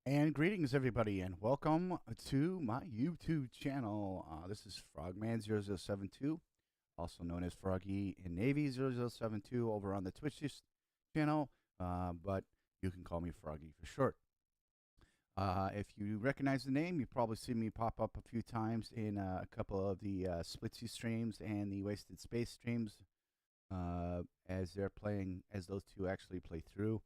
And greetings, everybody, and welcome to my YouTube channel. This is Frogman0072, also known as Froggy in Navy0072 over on the Twitch channel, but you can call me Froggy for short. If you recognize the name, you've probably seen me pop up a few times in a couple of the Splitsy streams and the Wasted Space streams as they're playing, as those two actually play through.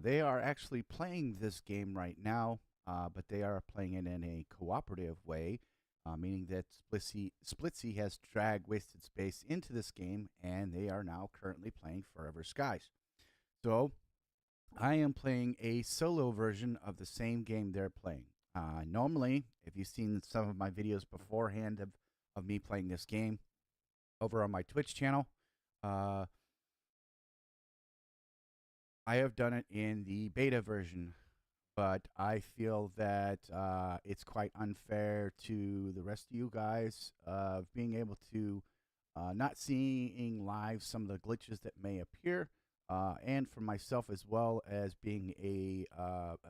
They are actually playing this game right now, but they are playing it in a cooperative way, meaning that Splitsy has dragged Wasted Space into this game, and they are now currently playing Forever Skies. So I am playing a solo version of the same game they're playing. Normally, if you've seen some of my videos beforehand of me playing this game over on my Twitch channel, I have done it in the beta version, but I feel that it's quite unfair to the rest of you guys of being able to not seeing live some of the glitches that may appear, and for myself as well as being a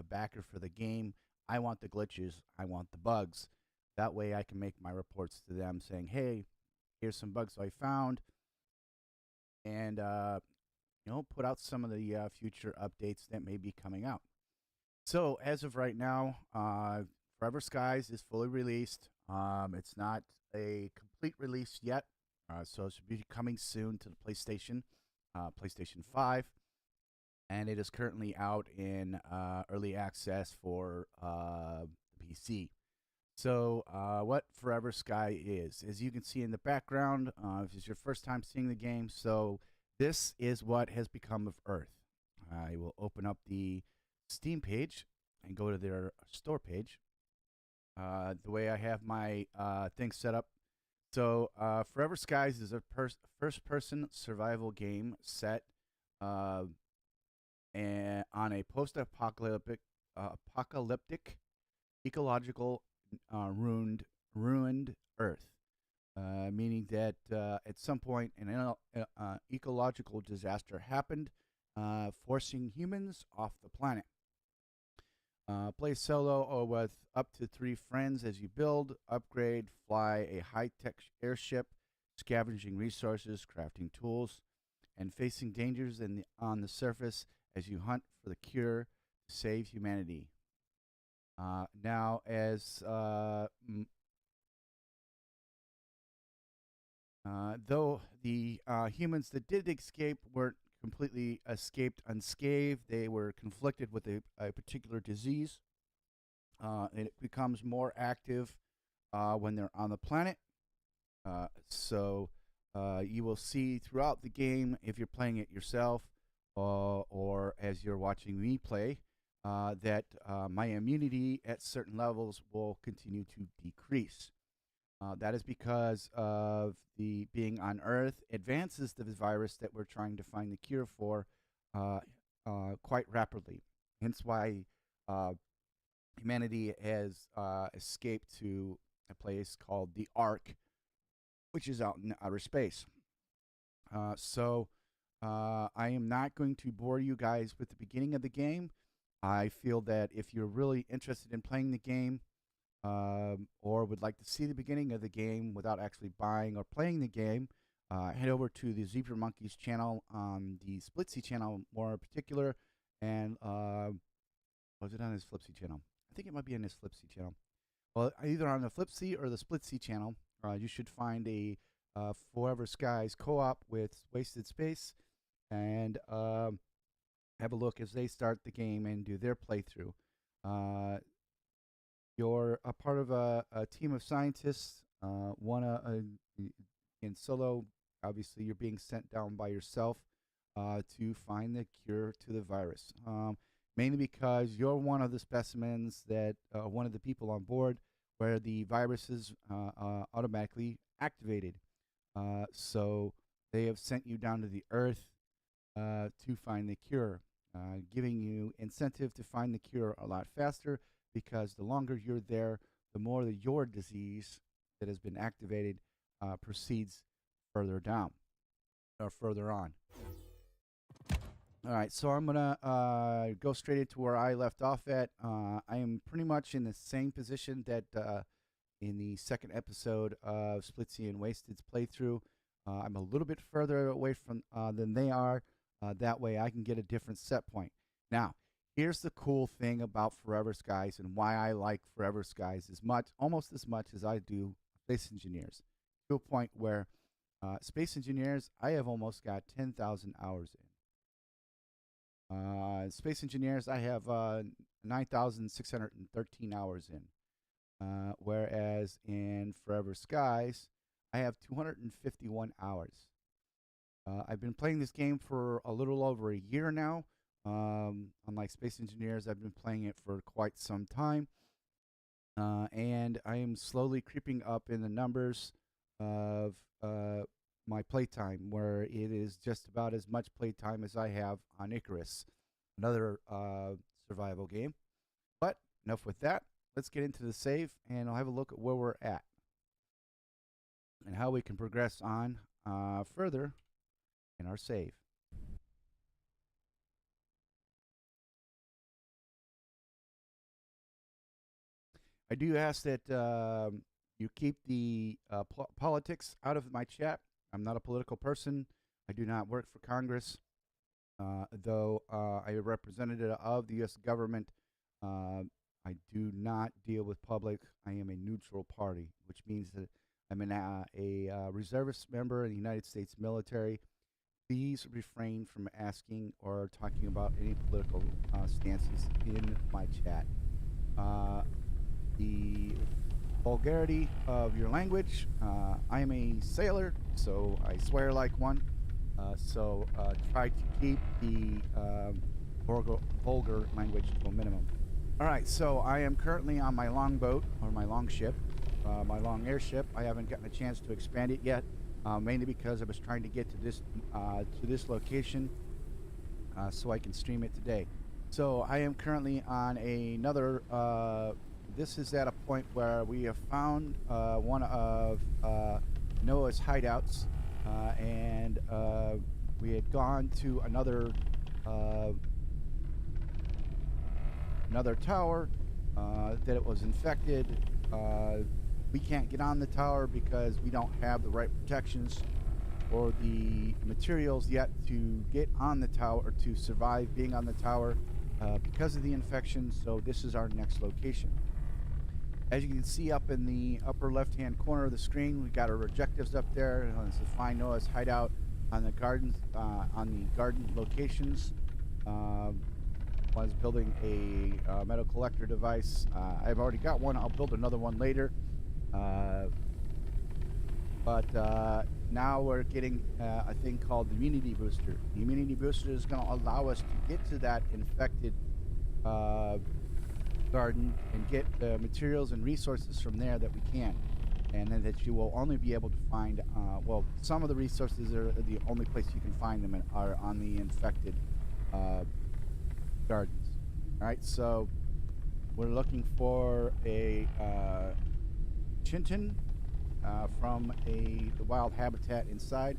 backer for the game. I want the glitches, I want the bugs. That way I can make my reports to them saying, hey, here's some bugs I found, and put out some of the future updates that may be coming out. So as of right now, Forever Skies is fully released. It's not a complete release yet, so it should be coming soon to the PlayStation 5, and it is currently out in early access for the PC. So what Forever Sky is, as you can see in the background, if it's your first time seeing the game, so this is what has become of Earth. I will open up the Steam page and go to their store page. The way I have my thing set up. So Forever Skies is a first-person survival game set and on a post-apocalyptic ecological ruined Earth. Meaning that at some point an ecological disaster happened, forcing humans off the planet. Play solo or with up to 3 friends as you build, upgrade, fly a high-tech airship, scavenging resources, crafting tools, and facing dangers on the surface as you hunt for the cure to save humanity. Now, as though the humans that did escape weren't completely escaped unscathed, they were conflicted with a particular disease. And it becomes more active when they're on the planet. So you will see throughout the game, if you're playing it yourself or as you're watching me play, that my immunity at certain levels will continue to decrease. That is because of the being on Earth advances the virus that we're trying to find the cure for quite rapidly. Hence why humanity has escaped to a place called the Ark, which is out in outer space. So I am not going to bore you guys with the beginning of the game. I feel that if you're really interested in playing the game, or would like to see the beginning of the game without actually buying or playing the game, head over to the Zebra Monkeys channel on the Splitsy channel, more in particular, and was it on his Flipsy channel? I think it might be on his Flipsy channel. Well, either on the Flipsy or the Splitsy channel, you should find a Forever Skies co-op with Wasted Space, and have a look as they start the game and do their playthrough. You're a part of a team of scientists. In solo, obviously, you're being sent down by yourself to find the cure to the virus. Mainly because you're one of the specimens that, one of the people on board where the virus is automatically activated. So they have sent you down to the Earth to find the cure, giving you incentive to find the cure a lot faster, because the longer you're there, the more that your disease that has been activated proceeds further down or further on. All right, so I'm gonna go straight into where I left off at. I am pretty much in the same position that in the second episode of Splitsy and Wasted's playthrough. I'm a little bit further away from than they are. That way, I can get a different set point. Now, here's the cool thing about Forever Skies and why I like Forever Skies almost as much as I do Space Engineers, to a point where Space Engineers I have almost got 10,000 hours in. Space Engineers, I have 9,613 hours in. Whereas in Forever Skies, I have 251 hours. I've been playing this game for a little over a year now. Unlike Space Engineers, I've been playing it for quite some time. And I am slowly creeping up in the numbers of my playtime, where it is just about as much playtime as I have on Icarus, another survival game. But enough with that. Let's get into the save, and I'll have a look at where we're at and how we can progress on further in our save. I do ask that you keep the politics out of my chat. I'm not a political person. I do not work for Congress, though I am a representative of the U.S. government. I do not deal with public. I am a neutral party, which means that I'm a reservist member in the United States military. Please refrain from asking or talking about any political stances in my chat. The vulgarity of your language. I am a sailor, so I swear like one. So try to keep the vulgar language to a minimum. All right, so I am currently on my longboat, or my longship, my long airship. I haven't gotten a chance to expand it yet, mainly because I was trying to get to this location so I can stream it today. So I am currently on another. This is at a point where we have found one of Noah's hideouts, and we had gone to another tower that it was infected. We can't get on the tower because we don't have the right protections or the materials yet to get on the tower or to survive being on the tower because of the infection. So this is our next location. As you can see up in the upper left-hand corner of the screen, we got our objectives up there. This is find Noah's hideout on the garden locations. Was building a metal collector device. I've already got one. I'll build another one later. But now we're getting a thing called the immunity booster. The immunity booster is going to allow us to get to that infected garden and get the materials and resources from there that we can, and then that you will only be able to find well, some of the resources are the only place you can find them are on the infected gardens. All right, so we're looking for a Chinton from the wild habitat inside.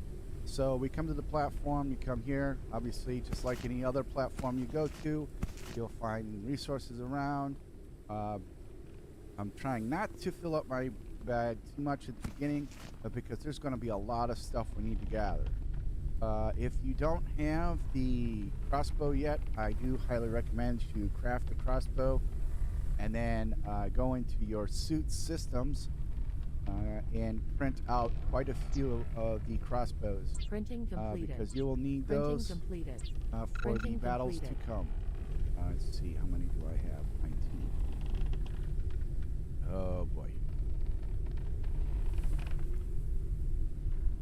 So we come to the platform, you come here, obviously just like any other platform you go to, you'll find resources around. I'm trying not to fill up my bag too much at the beginning, because there's going to be a lot of stuff we need to gather. If you don't have the crossbow yet, I do highly recommend you craft a crossbow and then go into your suit systems and print out quite a few of the crossbows. Printing completed. Because you will need those for the battles to come. Let's see, how many do I have? 19. Oh boy.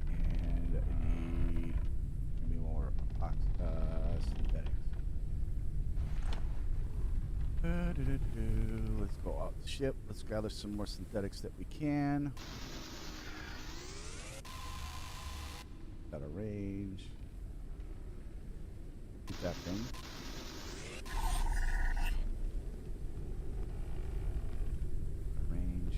And I need more synthetics. Let's go out the ship. Let's gather some more synthetics that we can. Got a range. Get that thing. Range.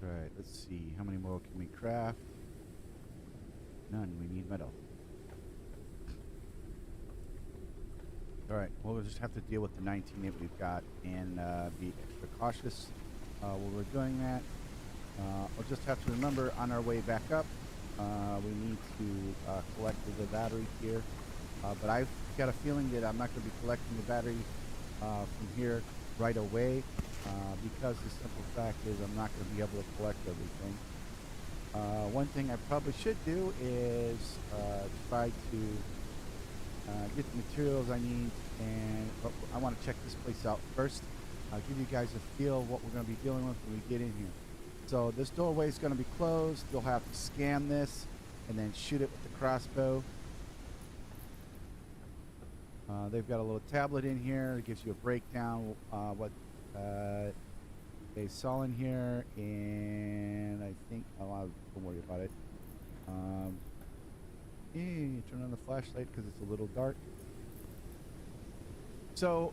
Alright, let's see. How many more can we craft? None. We need metal. Alright, well, we'll just have to deal with the 19 that we've got and be extra cautious while we're doing that. We'll just have to remember on our way back up, we need to collect the battery here. But I've got a feeling that I'm not going to be collecting the battery from here right away because the simple fact is I'm not going to be able to collect everything. One thing I probably should do is try to get the materials I need, and I want to check this place out first. I'll give you guys a feel of what we're going to be dealing with when we get in here. So this doorway is going to be closed. You'll have to scan this and then shoot it with the crossbow. They've got a little tablet in here that gives you a breakdown what they saw in here, and I think don't worry about it. Turn on the flashlight because it's a little dark. So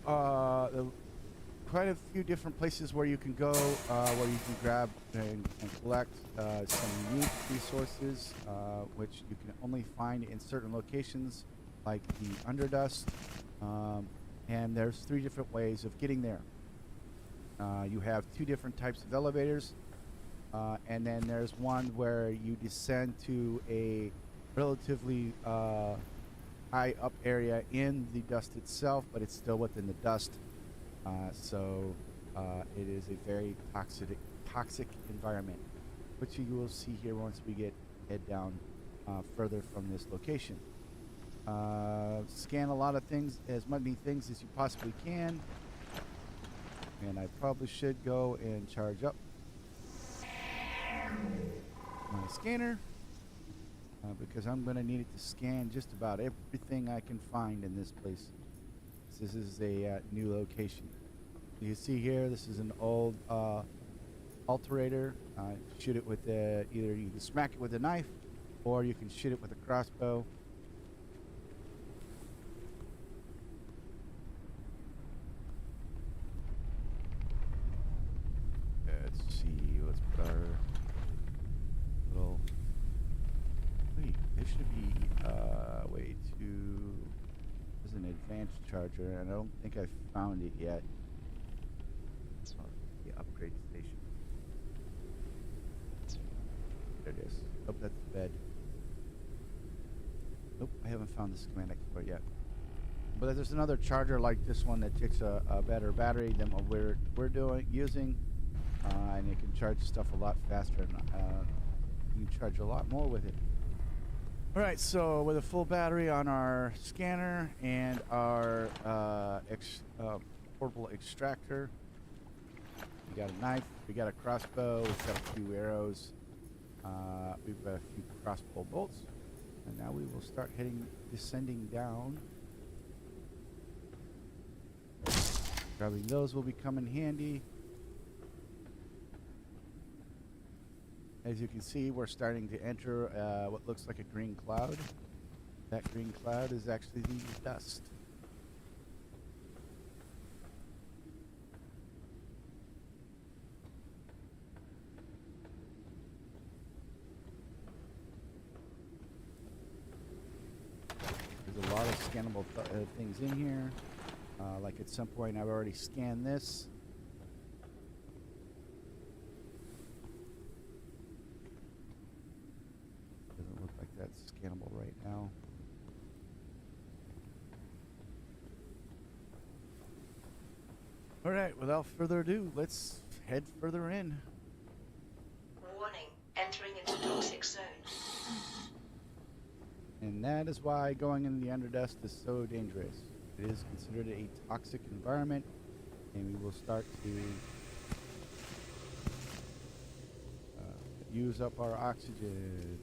quite a few different places where you can go, where you can grab and collect some unique resources, which you can only find in certain locations, like the Underdust. And there's 3 different ways of getting there. You have 2 different types of elevators, and then there's one where you descend to a relatively high up area in the dust itself, but it's still within the dust. So it is a very toxic environment, which you will see here once we head down further from this location. Scan a lot of things, as many things as you possibly can, and I probably should go and charge up my scanner because I'm going to need it to scan just about everything I can find in this place. This is a new location. You can see here, this is an old alterator. Shoot it with either you can smack it with a knife or you can shoot it with a crossbow. Let's see, let's put our little, wait, there should be way to, there's an advanced charger and I don't think I found it yet. Oh, the upgrade station. There it is. Oh, that's the bed. Nope, I haven't found the schematic for it yet. But there's another charger like this one that takes a better battery than what we're using, and it can charge stuff a lot faster, and you can charge a lot more with it. All right, so with a full battery on our scanner and our portable extractor, we got a knife, we got a crossbow, we've got a few arrows, we've got a few crossbow bolts, and now we will start descending down. Grabbing those will become in handy. As you can see, we're starting to enter what looks like a green cloud. That green cloud is actually the dust. There's a lot of scannable things in here. Like at some point, I've already scanned this. Doesn't look like that's scannable right now. All right, without further ado, let's head further in. Warning, entering into toxic zone. And that is why going into the Underdust is so dangerous. It is considered a toxic environment, and we will start to use up our oxygen.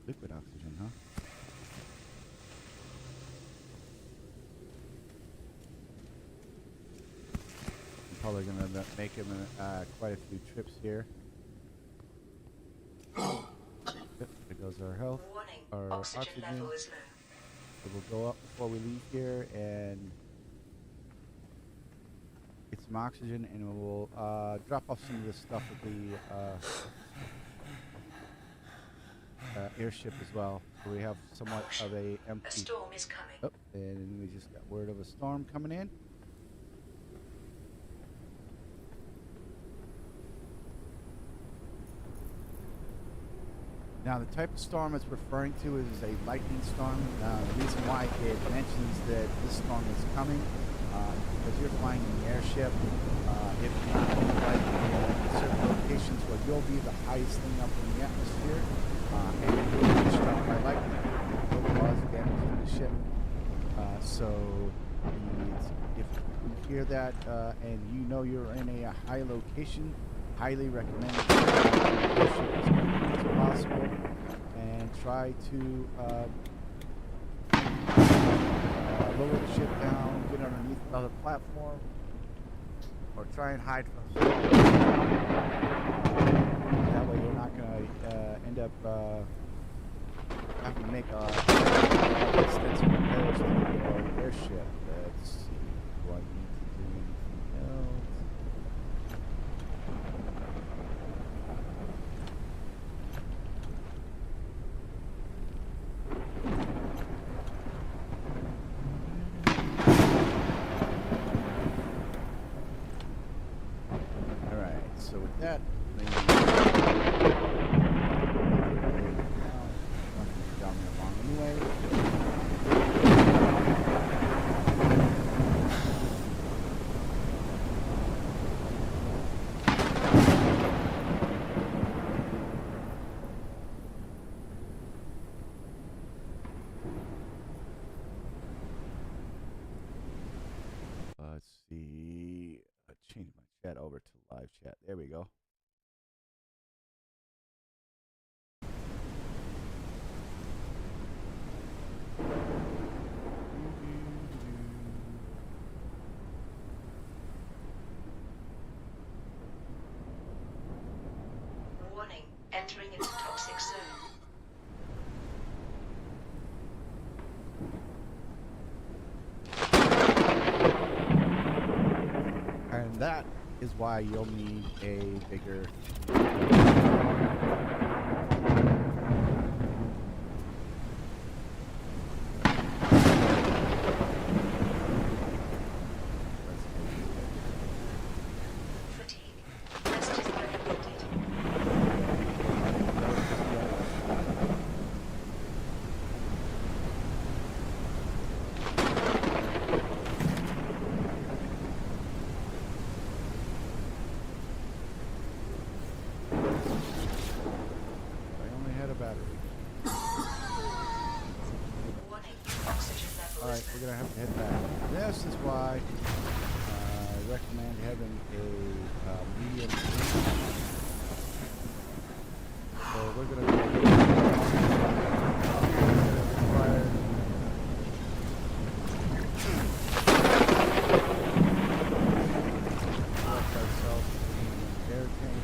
Liquid oxygen, huh? probably going to make him quite a few trips here. Yep, there goes our health, Warning, our oxygen level is low. So we'll go up before we leave here and get some oxygen, and we'll drop off some of this stuff at the airship as well. So we have somewhat of a empty. A storm is coming. Oh, and we just got word of a storm coming in. Now, the type of storm it's referring to is a lightning storm. The reason why it mentions that this storm is coming, because you're flying in the airship, if not like in certain locations where you'll be the highest thing up in the atmosphere, and you'll be struck by lightning. It will cause damage to the ship. So, if you hear that and you know you're in a high location, highly recommend that you the ship as quickly as possible and try to lower the ship down, get underneath another platform, or try and hide from the storm. That way you're not going to end up having to make extensive repairs to the airship. Let's see. Do I need to do anything else? So with that, down there long anyway. Let's see. Change my chat over to live chat. There we go. Warning, entering into toxic zone. And that is why you'll need a bigger Fatigue. Rest is recommended. Alright, we're going to have to head back. This is why I recommend having a medium. So we're going to ourselves in air tank.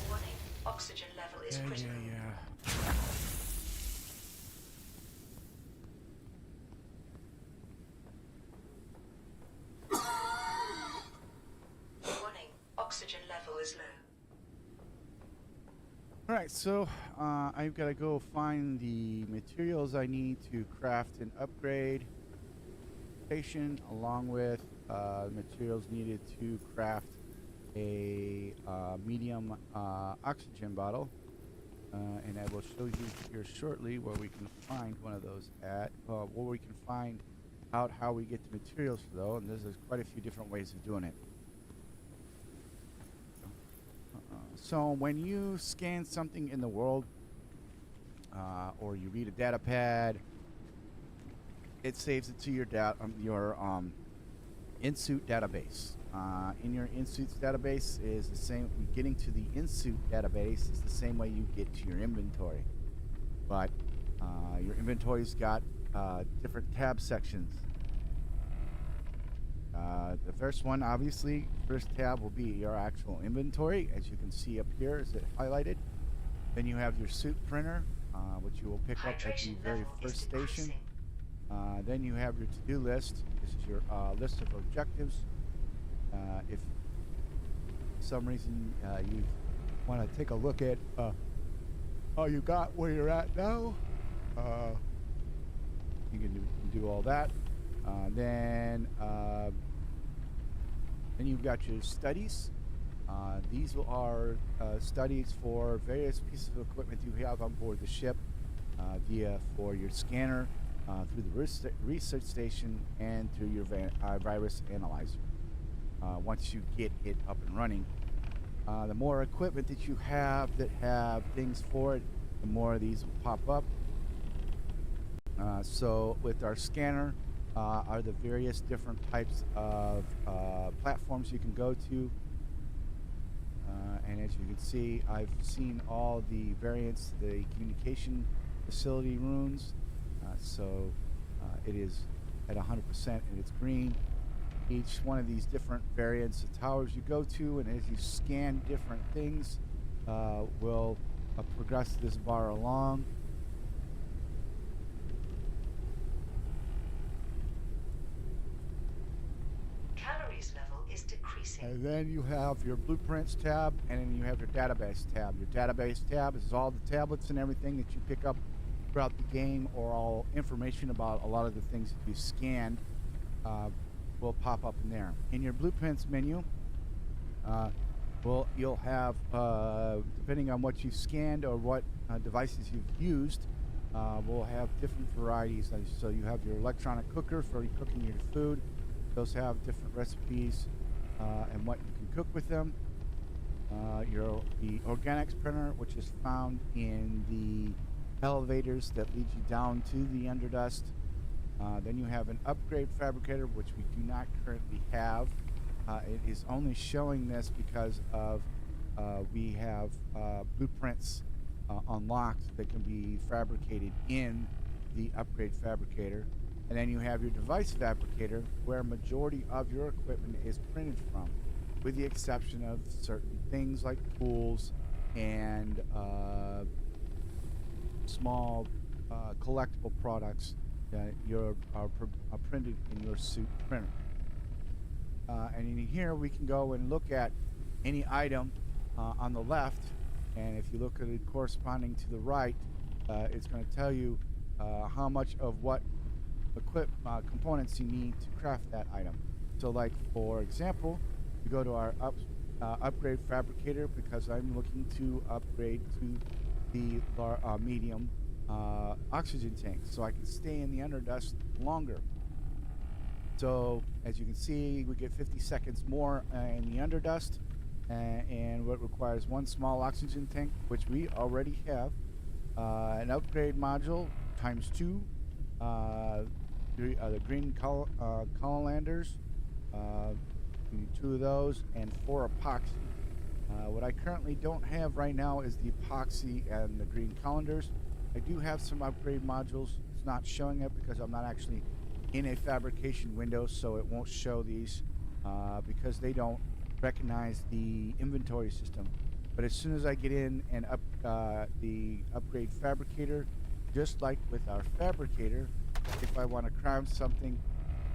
Warning, oxygen level is critical. Warning, oxygen level is low. Alright, so I've got to go find the materials I need to craft an upgrade station, along with materials needed to craft a medium oxygen bottle. And I will show you here shortly where we can find one of those at, where we can find out how we get the materials for those, and there's quite a few different ways of doing it. So when you scan something in the world, or you read a data pad, it saves it to your in-suit database. In your in-suits database is the same. Getting to the in-suit database is the same way you get to your inventory, but your inventory's got different tab sections. The first one, obviously, first tab will be your actual inventory, as you can see up here, is it highlighted. Then you have your suit printer, which you will pick up at the Hydration very level is first station. decreasing. Then you have your to-do list. This is your list of objectives. If for some reason you want to take a look at how you got where you're at now, you can do all that. Then you've got your studies. These are studies for various pieces of equipment you have on board the ship, via for your scanner, through the research station, and through your virus analyzer. Once you get it up and running, the more equipment that you have that have things for it, the more of these will pop up. So with our scanner, are the various different types of platforms you can go to. And as you can see, I've seen all the variants, the communication facility runes. So it is at 100% and it's green. Each one of these different variants of towers you go to, and as you scan different things, will progress this bar along. Calories level is decreasing. And then you have your blueprints tab, and then you have your database tab. Your database tab is all the tablets and everything that you pick up throughout the game, or all information about a lot of the things that you scanned will pop up in there. In your blueprints menu, you'll have, depending on what you've scanned or what devices you've used, we'll have different varieties. So you have your electronic cooker for cooking your food. Those have different recipes and what you can cook with them. The organics printer, which is found in the elevators that lead you down to the Underdust. Then you have an upgrade fabricator, which we do not currently have. It is only showing this because of we have blueprints unlocked that can be fabricated in the upgrade fabricator. And then you have your device fabricator, where a majority of your equipment is printed from, with the exception of certain things like tools and small collectible products that are printed in your suit printer. And in here we can go and look at any item on the left, and if you look at it corresponding to the right, it's going to tell you how much of what components you need to craft that item. So like, for example, we go to our upgrade fabricator, because I'm looking to upgrade to the medium oxygen tank so I can stay in the Underdust longer. So as you can see, we get 50 seconds more in the Underdust, and what requires one small oxygen tank, which we already have, an upgrade module ×2, the green colanders, 2 of those, and 4 epoxy. What I currently don't have right now is the epoxy and the green colanders. I do have some upgrade modules. It's not showing it because I'm not actually in a fabrication window, so it won't show these because they don't recognize the inventory system. But as soon as I get in and the upgrade fabricator, just like with our fabricator, if I want to craft something,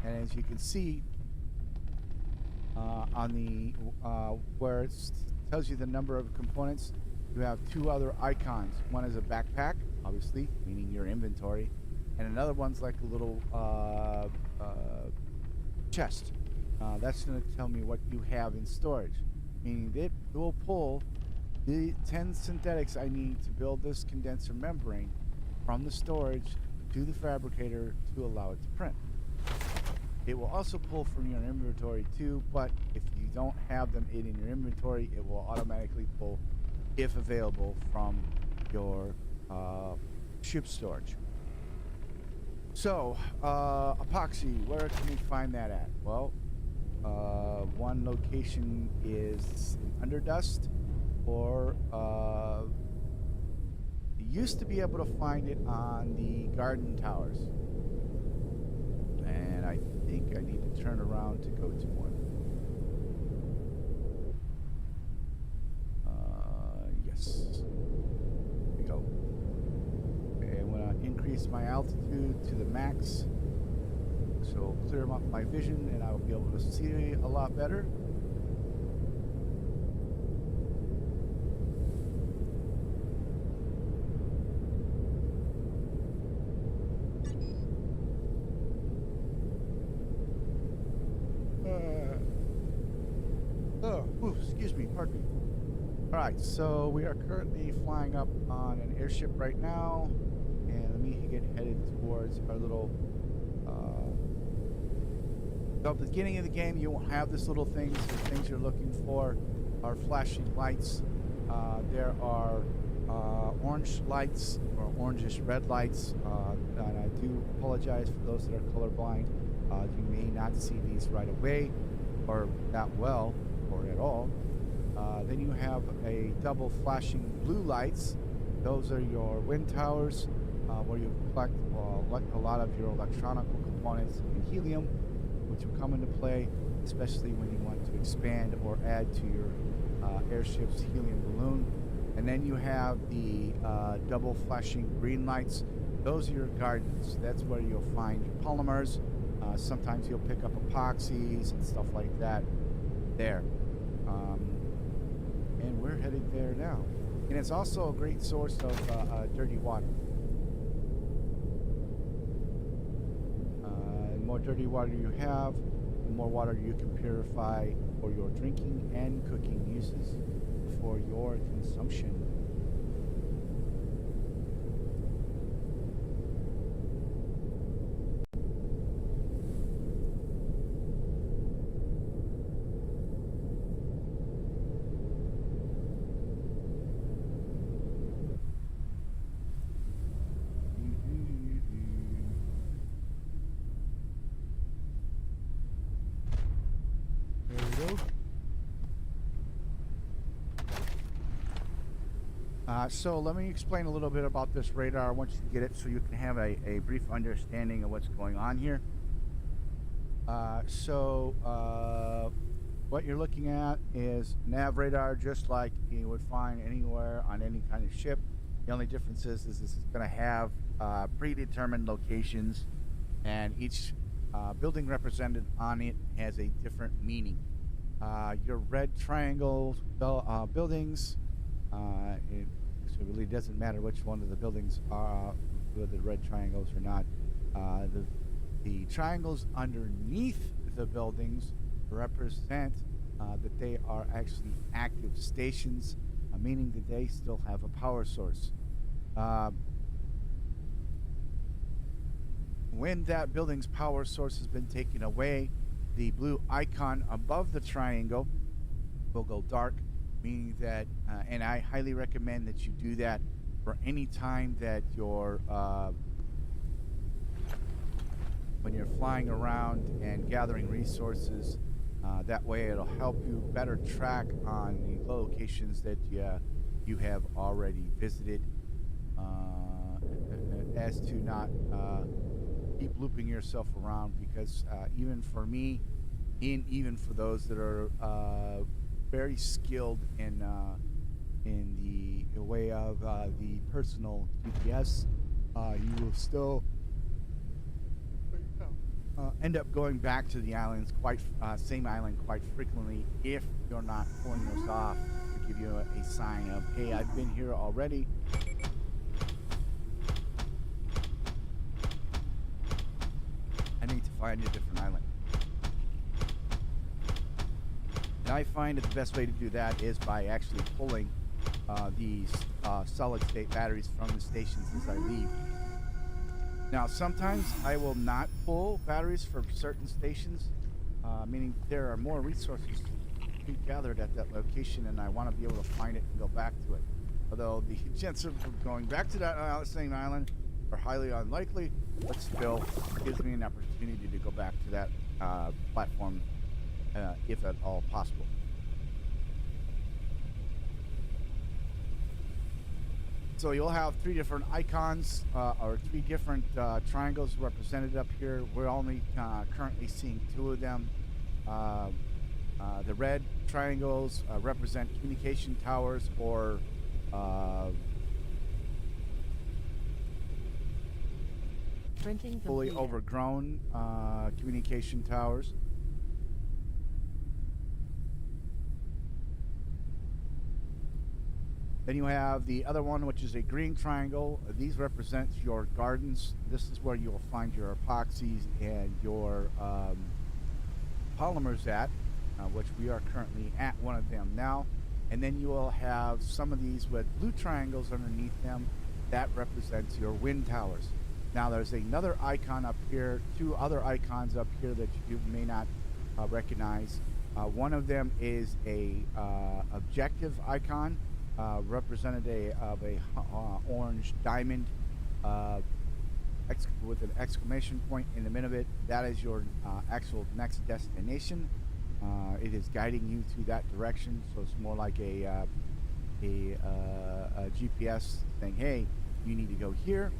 and as you can see on the where it tells you the number of components, you have 2 other icons. One is a backpack, obviously, meaning your inventory, and another one's like a little chest. That's going to tell me what you have in storage, meaning it will pull the 10 synthetics I need to build this condenser membrane from the storage to the fabricator to allow it to print. It will also pull from your inventory too, but if you don't have them in your inventory, it will automatically pull, if available, from your ship storage. So, epoxy, where can we find that at? Well, one location is in Underdust, or the used to be able to find it on the garden towers. And I think I need to turn around to go to one. Yes. Here we go. Okay, I'm going to increase my altitude to the max. So it'll clear up my vision and I will be able to see a lot better. Excuse me, pardon me. Alright, so we are currently flying up on an airship right now, and let me get headed towards our little, so at the beginning of the game you won't have this little things. The things you're looking for are flashing lights. There are orange lights, or orangish red lights, and I do apologize for those that are colorblind. You may not see these right away, or that well, or at all. Then you have a double flashing blue lights. Those are your wind towers, where you collect a lot of your electronic components and helium, which will come into play, especially when you want to expand or add to your airship's helium balloon. And then you have the double flashing green lights. Those are your gardens. That's where you'll find your polymers. Sometimes you'll pick up epoxies and stuff like that there. And we're headed there now. And it's also a great source of dirty water. The more dirty water you have, the more water you can purify for your drinking and cooking uses for your consumption. So let me explain a little bit about this radar once you get it, so you can have a brief understanding of what's going on here. What you're looking at is nav radar, just like you would find anywhere on any kind of ship. The only difference is this is going to have predetermined locations, and each building represented on it has a different meaning. Your red triangle buildings, it really doesn't matter which one of the buildings are, whether the red triangles or not. The triangles underneath the buildings represent that they are actually active stations, meaning that they still have a power source. When that building's power source has been taken away, the blue icon above the triangle will go dark, meaning that, and I highly recommend that you do that for any time that you're, when you're flying around and gathering resources. That way it'll help you better track on the locations that you have already visited, as to not keep looping yourself around, because even for me, and even for those that are very skilled in the way of the personal GPS, you will still end up going back to the islands same island quite frequently if you're not pulling those off to give you a sign of, hey, I've been here already. I need to find a different island. And I find that the best way to do that is by actually pulling these solid-state batteries from the stations as I leave. Now, sometimes I will not pull batteries for certain stations, meaning there are more resources to be gathered at that location, and I want to be able to find it and go back to it. Although the chances of going back to that same island are highly unlikely, but still gives me an opportunity to go back to that platform, if at all possible. So you'll have three different icons or three different triangles represented up here. We're only currently seeing two of them. The red triangles represent communication towers or Printing fully completed. overgrown communication towers. Then you have the other one, which is a green triangle. These represent your gardens. This is where you'll find your epoxies and your polymers at, which we are currently at one of them now. And then you will have some of these with blue triangles underneath them. That represents your wind towers. Now there's another icon up here, two other icons up here that you may not recognize. One of them is a objective icon, representative of a orange diamond with an exclamation point in the middle of it. That is your actual next destination. It is guiding you to that direction, so it's more like a GPS saying, hey, you need to go here.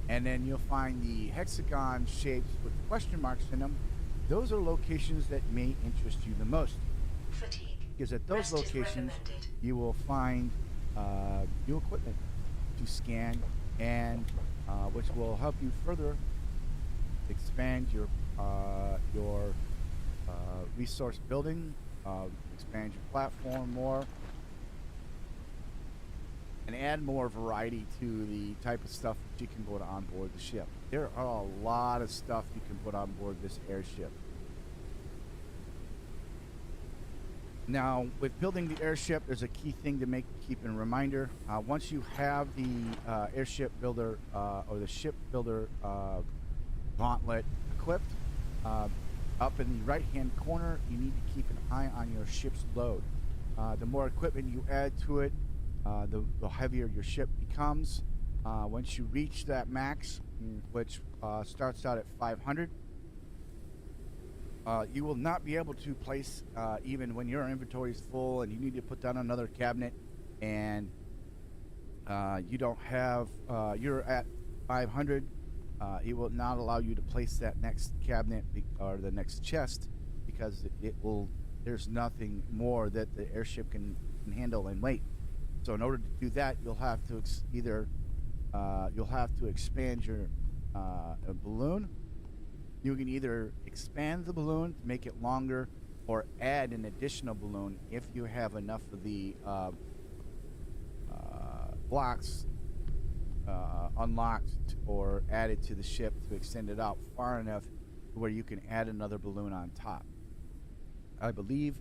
And then you'll find the hexagon shapes with question marks in them. Those are locations that may interest you the most, Fatigue. because at those Rest is locations recommended. you will find new equipment to scan, and which will help you further expand your resource building, expand your platform more, and add more variety to the type of stuff that you can put on board the ship. There are a lot of stuff you can put on board this airship. Now, with building the airship, there's a key thing to keep in reminder. Once you have the airship builder or the ship builder gauntlet equipped, up in the right-hand corner, you need to keep an eye on your ship's load. The more equipment you add to it, the heavier your ship becomes. Once you reach that max, which starts out at 500, you will not be able to place, even when your inventory is full and you need to put down another cabinet, and you don't have, you're at 500, it will not allow you to place that next cabinet or the next chest, because there's nothing more that the airship can handle and weight. So in order to do that, you'll have to you'll have to expand your balloon. You can either expand the balloon to make it longer, or add an additional balloon if you have enough of the blocks unlocked or added to the ship to extend it out far enough where you can add another balloon on top. I believe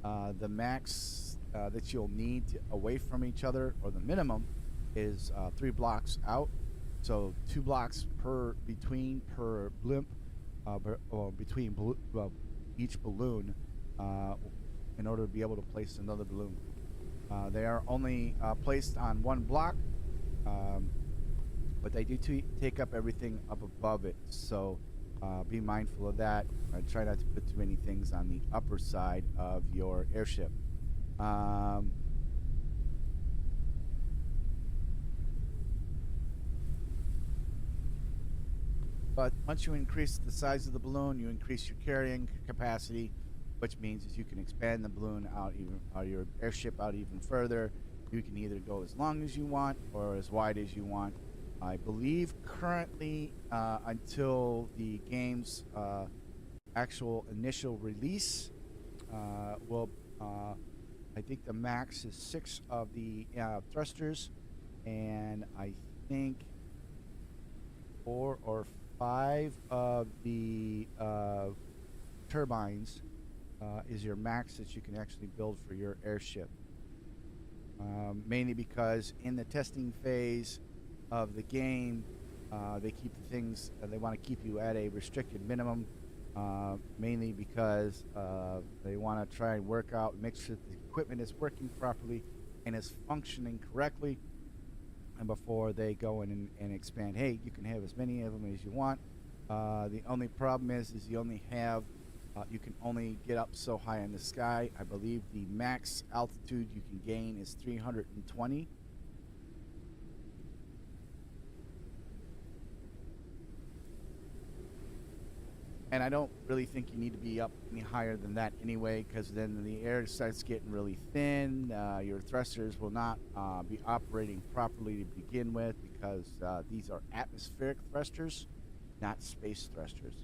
the max that you'll need away from each other, or the minimum, is 3 blocks out. So 2 blocks between per blimp, or between each balloon, in order to be able to place another balloon. They are only placed on 1 block, but they do take up everything up above it. So be mindful of that. Try not to put too many things on the upper side of your airship. But once you increase the size of the balloon, you increase your carrying capacity, which means is you can expand the balloon out even, or your airship out even further. You can either go as long as you want or as wide as you want. I believe currently, until the game's actual initial release, I think the max is 6 of the thrusters, and I think 4 or 5 of the turbines is your max that you can actually build for your airship. Mainly because in the testing phase of the game, they keep things, they want to keep you at a restricted minimum, mainly because they want to try and work out, make sure the equipment is working properly and is functioning correctly, and before they go in and expand. Hey, you can have as many of them as you want. The only problem is you only have, you can only get up so high in the sky. I believe the max altitude you can gain is 320. And I don't really think you need to be up any higher than that anyway, because then the air starts getting really thin. Your thrusters will not be operating properly to begin with, because these are atmospheric thrusters, not space thrusters.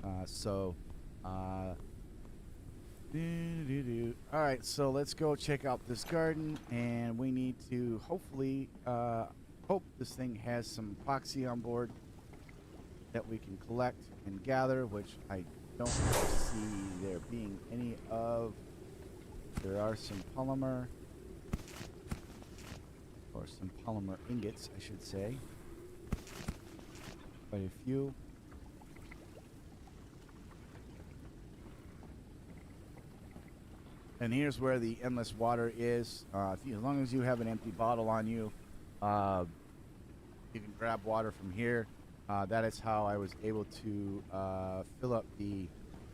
All right, so let's go check out this garden, and we need to hopefully hope this thing has some epoxy on board that we can collect and gather, which I don't see there being any of. There are some polymer, or some polymer ingots, I should say. Quite a few. And here's where the endless water is. As long as you have an empty bottle on you, you can grab water from here. That is how I was able to fill up the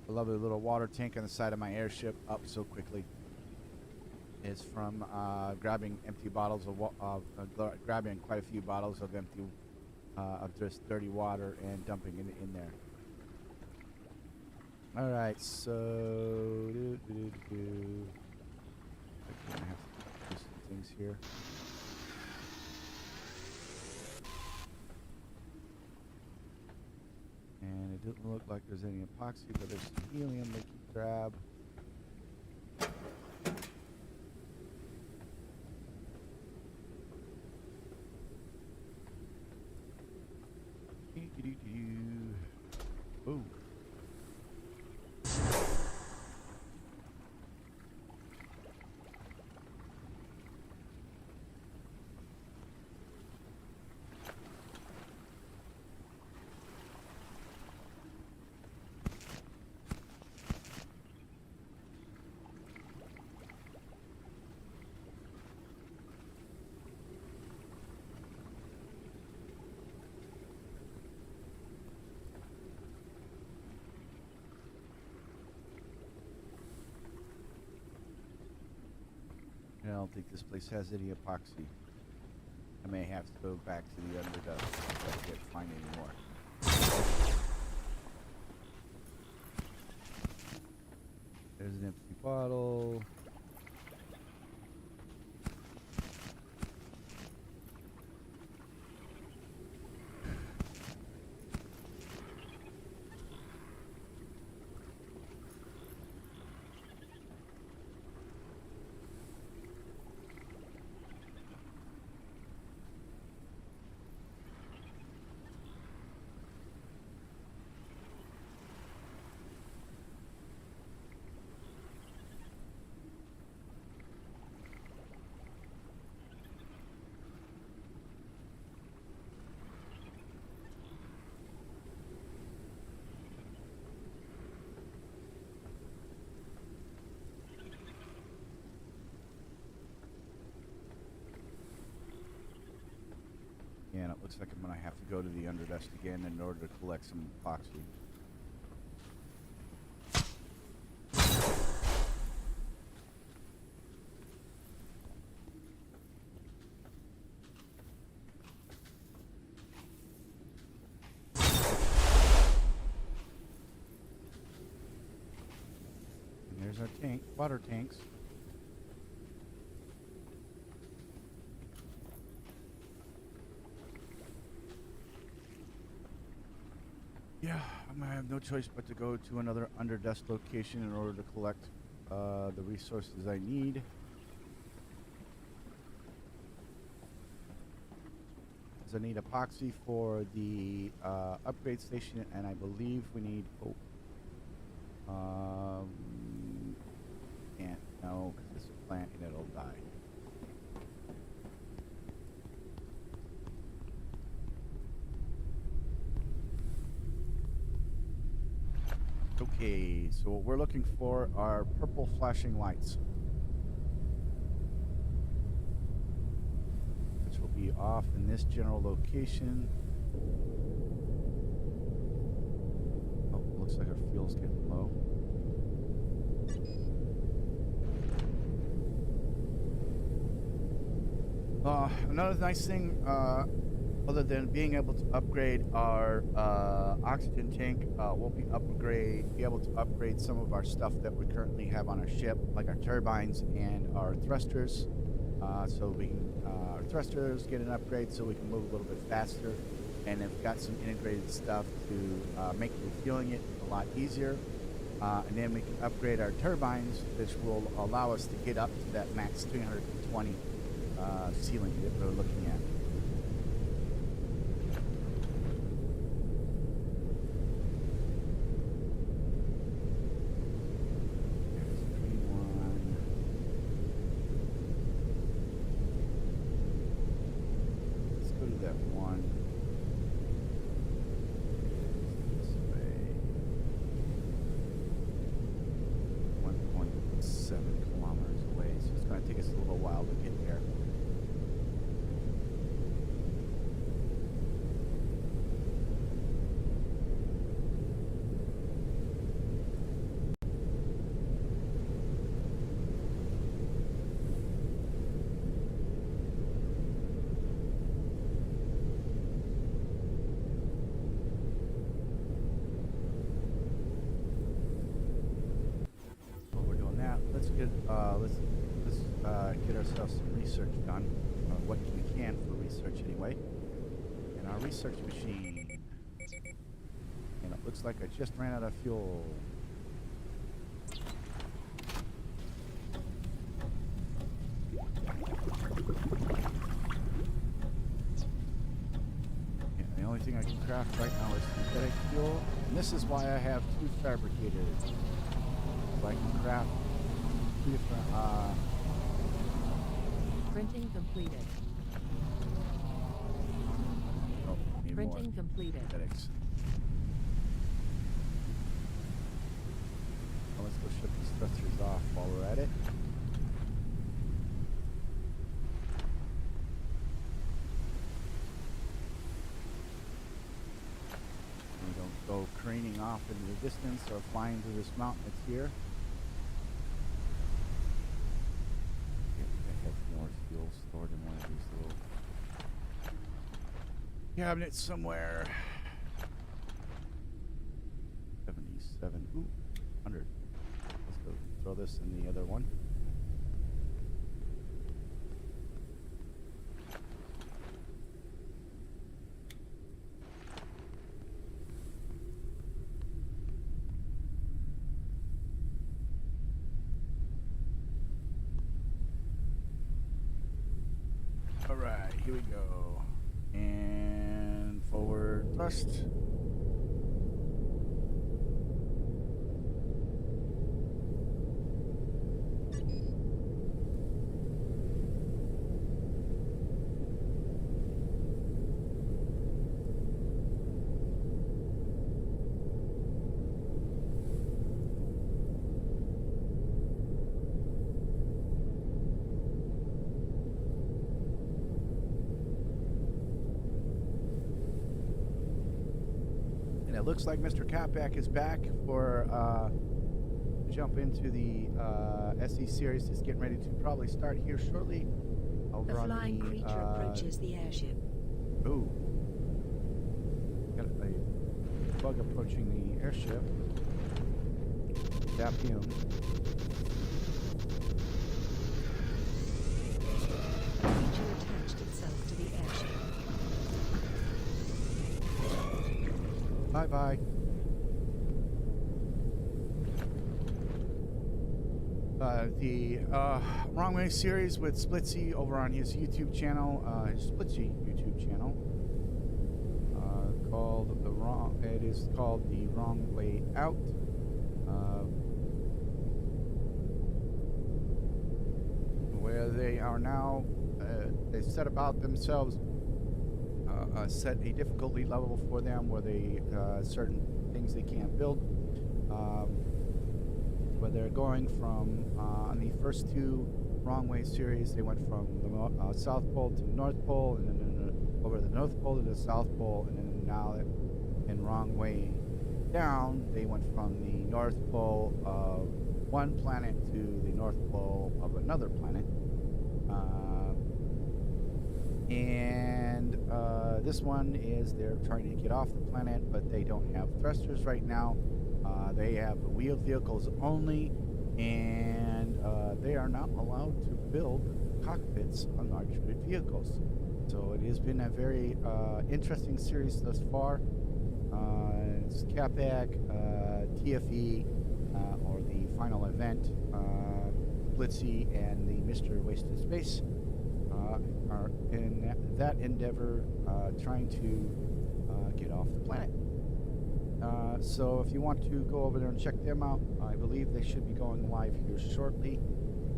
lovely little water tank on the side of my airship up so quickly. Is from grabbing empty bottles of grabbing quite a few bottles of just dirty water and dumping it in there. All right, so I'm gonna have to do some things here. And it doesn't look like there's any epoxy, but there's some helium they can grab. Boom. I don't think this place has any epoxy. I may have to go back to the underdust if I can't find any more. There's an empty bottle. And it looks like I'm going to have to go to the underdust again in order to collect some epoxy. And there's our tank, water tanks. Yeah, I'm gonna have no choice but to go to another underdust location in order to collect the resources I need. Because I need epoxy for the upgrade station, and I believe we need. Can't no, because it's a plant and it'll die. Okay, so what we're looking for are purple flashing lights, which will be off in this general location. Oh, looks like our fuel's getting low. Another nice thing other than being able to upgrade our oxygen tank, we'll be able to upgrade some of our stuff that we currently have on our ship, like our turbines and our thrusters. So we can our thrusters get an upgrade, so we can move a little bit faster, and have got some integrated stuff to make refueling it a lot easier. And then we can upgrade our turbines, which will allow us to get up to that max 320 ceiling that we're looking at. There's a green one. Let's go to that one. This way. 1.7 kilometers away, so it's going to take us a little while to get there. While we're doing that, let's get ourselves some research done. What we can for research anyway. And our research machine. And it looks like I just ran out of fuel. And the only thing I can craft right now is synthetic fuel. And this is why I have two fabricators. So I can craft two different Printing completed. oh, need more Printing completed. synthetics. Well, let's go shut these thrusters off while we're at it. We don't go craning off into the distance or flying through this mountain that's here. I have more fuel stored in one of these little cabinets somewhere. 77. Ooh, 100. Let's go throw this in the other one. All right, here we go. And forward thrust. And it looks like Mr. Catback is back for jump into the SE series. Is getting ready to probably start here shortly. Over A on flying the, creature approaches the airship. Ooh. Got a bug approaching the airship. Zap him. The creature attached itself to the airship. Bye bye. The Wrong Way series with Splitsy over on his YouTube channel, his Splitsy YouTube channel, it is called The Wrong Way Out. Where they are now, they set about themselves, set a difficulty level for them where they, certain things they can't build. Where they're going from, on the first two Wrong Way series, they went from the South Pole to the North Pole, and then over the North Pole to the South Pole, and then now in Wrong Way Down, they went from the North Pole of one planet to the North Pole of another planet. And this one is they're trying to get off the planet, but they don't have thrusters right now. They have wheeled vehicles only, and they are not allowed to build cockpits on archery vehicles. So it has been a very interesting series thus far. It's CAPAC, TFE, or the final event, Blitzy, and the Mr. Wasted Space are in that endeavor trying to get off the planet. So if you want to go over there and check them out, I believe they should be going live here shortly.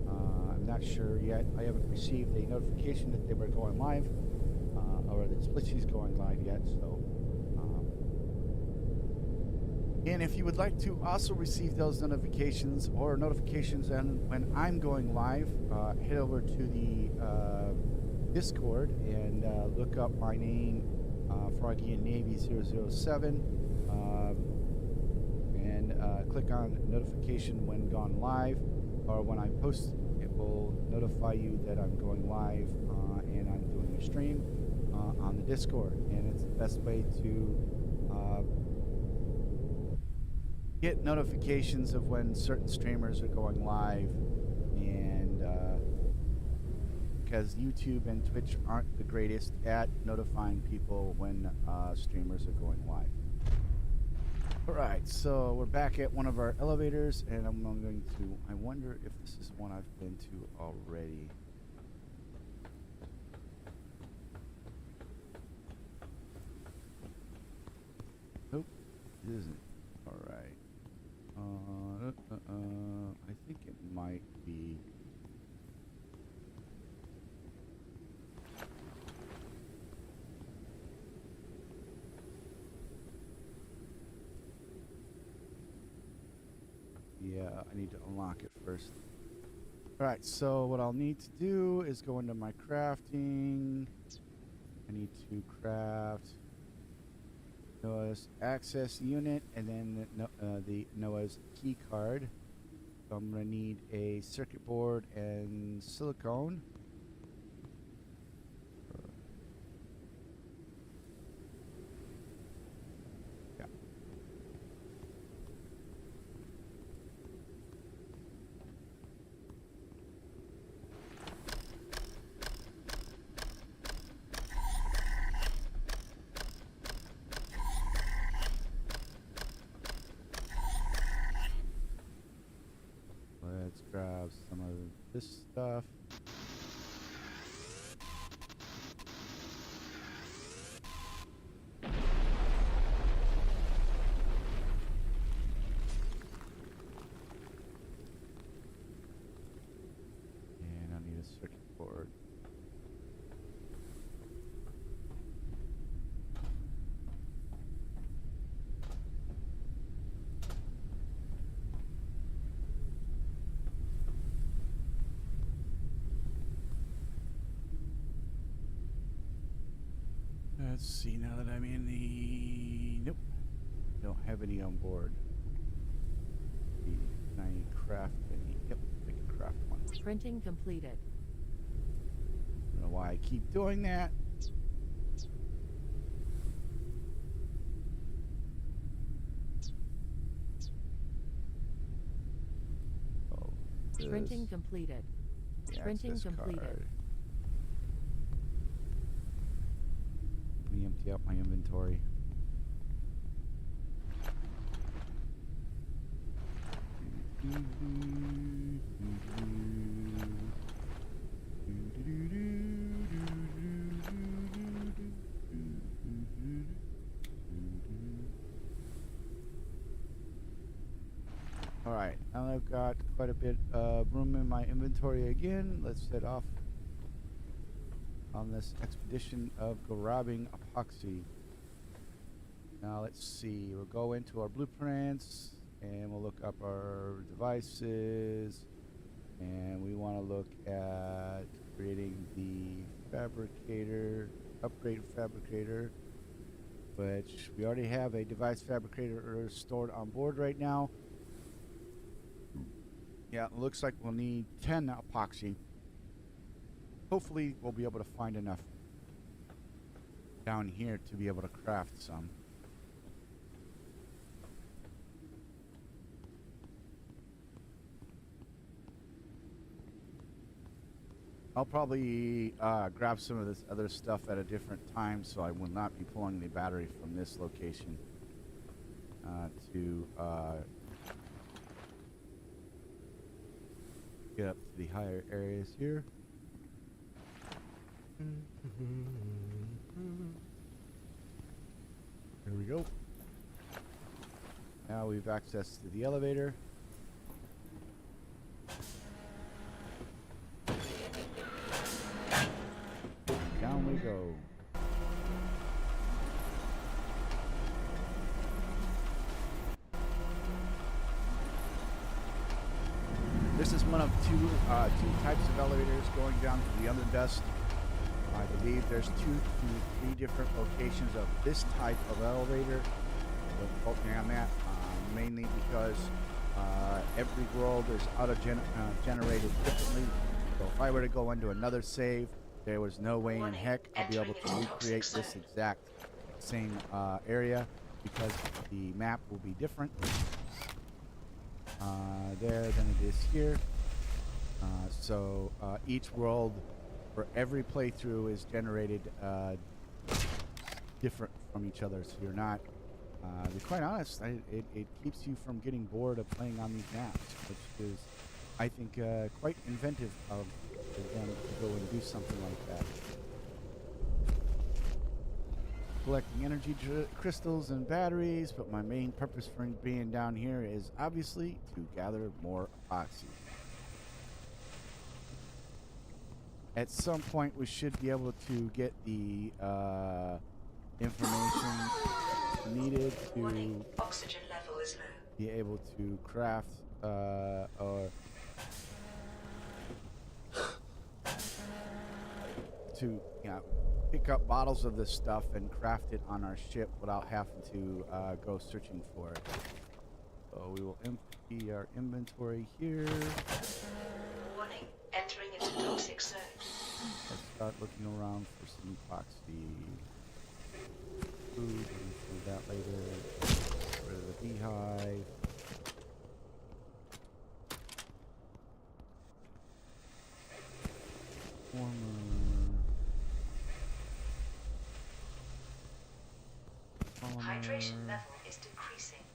I'm not sure yet. I haven't received a notification that they were going live or that Splitsy's going live yet. So, and if you would like to also receive those notifications or notifications when I'm going live, head over to the Discord and look up my name, Froggy and Navy 007, and click on notification when gone live, or when I post, it will notify you that I'm going live and I'm doing a stream on the Discord. And it's the best way to get notifications of when certain streamers are going live, and because YouTube and Twitch aren't the greatest at notifying people when streamers are going live. Alright, so we're back at one of our elevators, and I'm going to, I wonder if this is one I've been to already. Nope, it isn't. Alright. I think it might be. Yeah, I need to unlock it first. Alright, so what I'll need to do is go into my crafting. I need to craft Noah's access unit, and then the Noah's key card. So I'm going to need a circuit board and silicone. Yeah. Let's grab some of this stuff. And I need a circuit board. Let's see, now that I'm in the... Nope. Don't have any on board. Can I craft any? Yep, I can craft one. Printing completed. I don't know why I keep doing that. Oh, Printing this. completed. The Printing access completed. card. Let me empty out my inventory. Alright, now I've got quite a bit of room in my inventory again. Let's set off on this expedition of grabbing epoxy. Now let's see, we'll go into our blueprints and we'll look up our devices, and we want to look at creating the fabricator, upgrade fabricator, which we already have a device fabricator stored on board right now. Yeah, it looks like we'll need 10 epoxy. Hopefully we'll be able to find enough down here to be able to craft some. I'll probably grab some of this other stuff at a different time, so I will not be pulling the battery from this location to get up to the higher areas here. There we go. Now we've access to the elevator. Down we go. This is one of two types of elevators going down to the Underdust. I believe there's 2 to 3 different locations of this type of elevator. Don't quote me on that, mainly because every world is generated differently. So if I were to go into another save, there was no way in heck I'll be able to recreate this exact same area because the map will be different there than it is here. So each world for every playthrough is generated different from each other, so you're not to be quite honest, it keeps you from getting bored of playing on these maps, which is, I think, quite inventive of them to go and do something like that. Collecting energy crystals and batteries, but my main purpose for being down here is obviously to gather more epoxy. At some point we should be able to get the information needed to Oxygen level is low. be able to craft or to pick up bottles of this stuff and craft it on our ship without having to go searching for it. So we will empty our inventory here. Warning, entering into toxic zone. Let's start looking around for some epoxy. Food, we can do that later. Get rid of the beehive. Former. Hydration level is decreasing.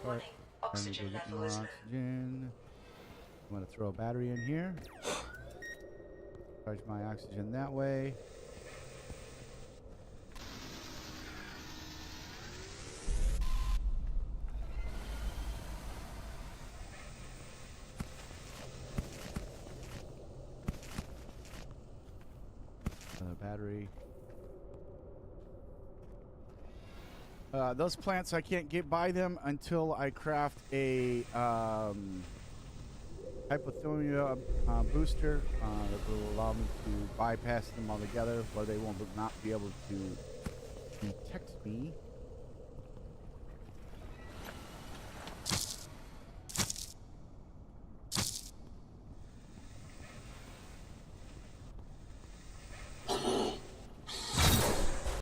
Warning, oxygen Get level more is low. oxygen. I'm going to throw a battery in here. Charge my oxygen that way. Another battery. Those plants, I can't get by them until I craft a hypothermia booster that will allow me to bypass them altogether, where they will not be able to detect me.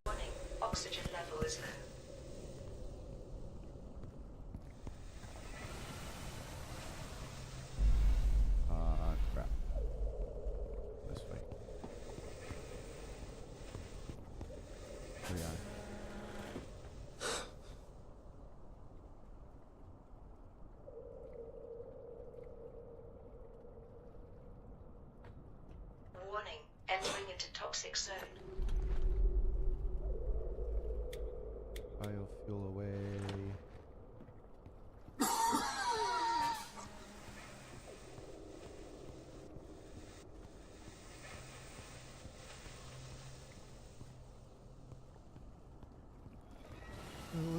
Warning, oxygen level is low. Crap. This way. Here we are. Warning, entering into toxic zone. Biofuel away.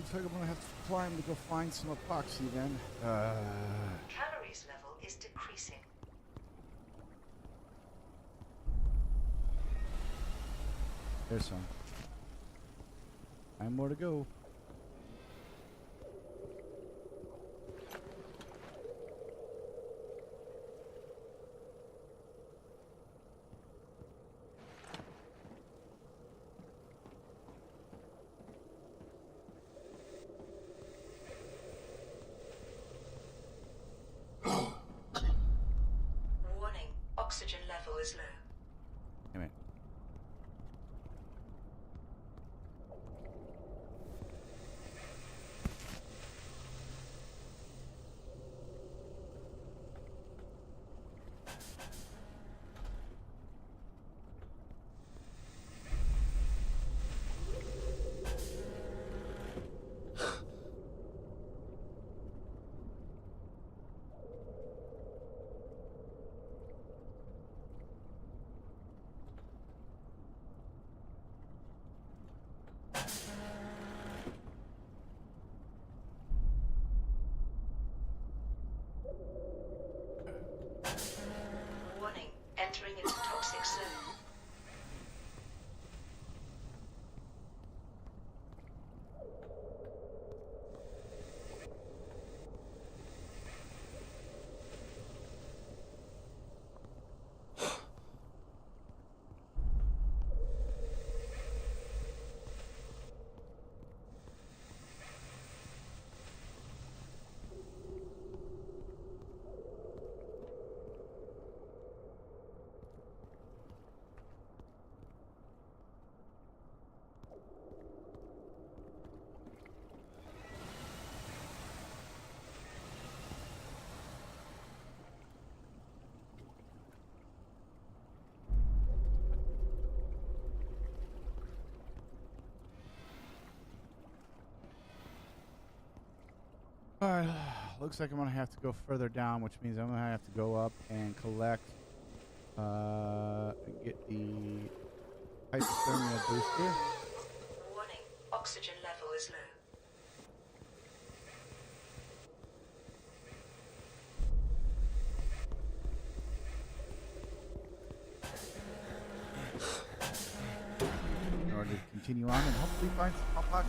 looks like I'm gonna have to climb to go find some epoxy then. Calories level is decreasing. There's some. 9 more to go. Warning, oxygen level is low. Damn it. Warning, entering into toxic zone. Alright, looks like I'm gonna have to go further down, which means I'm gonna have to go up and collect, get the hypothermia booster. Warning, oxygen level is low. In order to continue on and hopefully find some epoxy.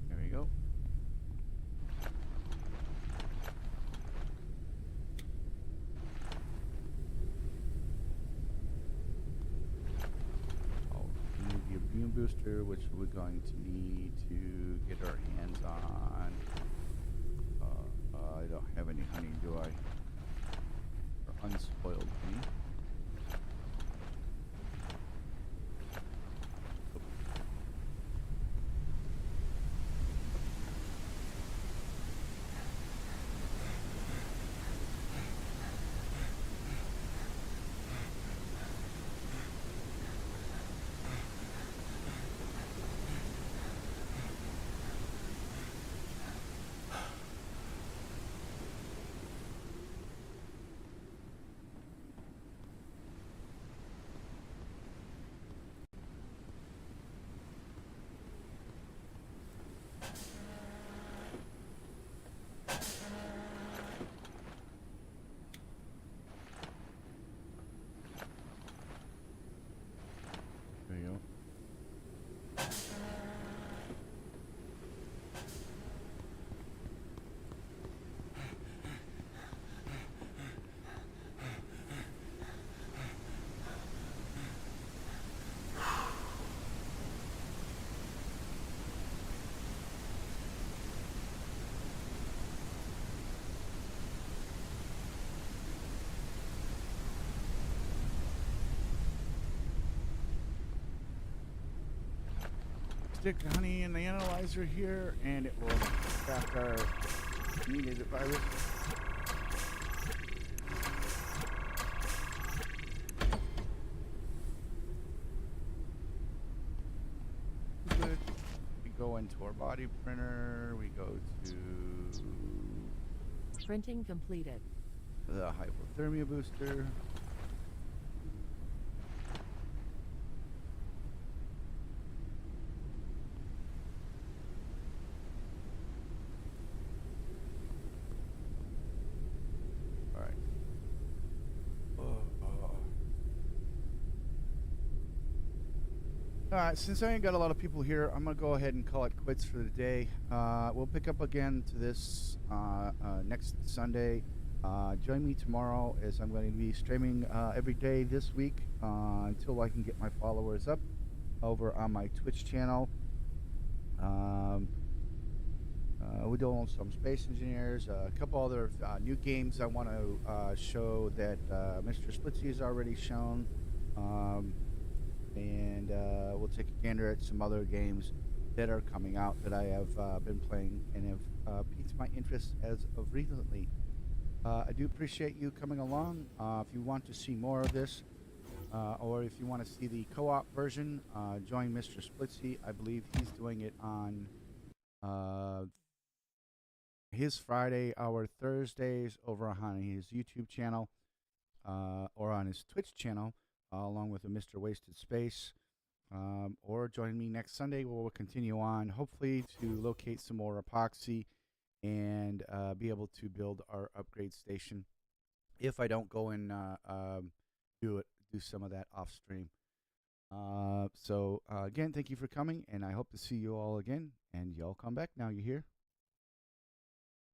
There we go. I'll remove the immune booster, which we're going to need to get our hands on. I don't have any honey, do I? Or unspoiled honey. stick honey in the analyzer here, and it will extract our needed virus. Good. We go into our body printer. We go to Printing completed. the hypothermia booster. All right. All right, since I ain't got a lot of people here, I'm going to go ahead and call it quits for the day. We'll pick up again to this next Sunday. Join me tomorrow as I'm going to be streaming every day this week until I can get my followers up over on my Twitch channel. We're doing some Space Engineers, a couple other new games I want to show that Mr. Splitsy has already shown. And we'll take a gander at some other games that are coming out that I have been playing and have piqued my interest as of recently. I do appreciate you coming along. If you want to see more of this, or if you want to see the co-op version, join Mr. Splitsy. I believe he's doing it on his Friday, our Thursdays over on his YouTube channel or on his Twitch channel. Along with a Mr. Wasted Space, or join me next Sunday where we'll continue on, hopefully to locate some more epoxy and be able to build our upgrade station. If I don't go and do some of that off stream. So again, thank you for coming, and I hope to see you all again. And y'all come back now. You hear?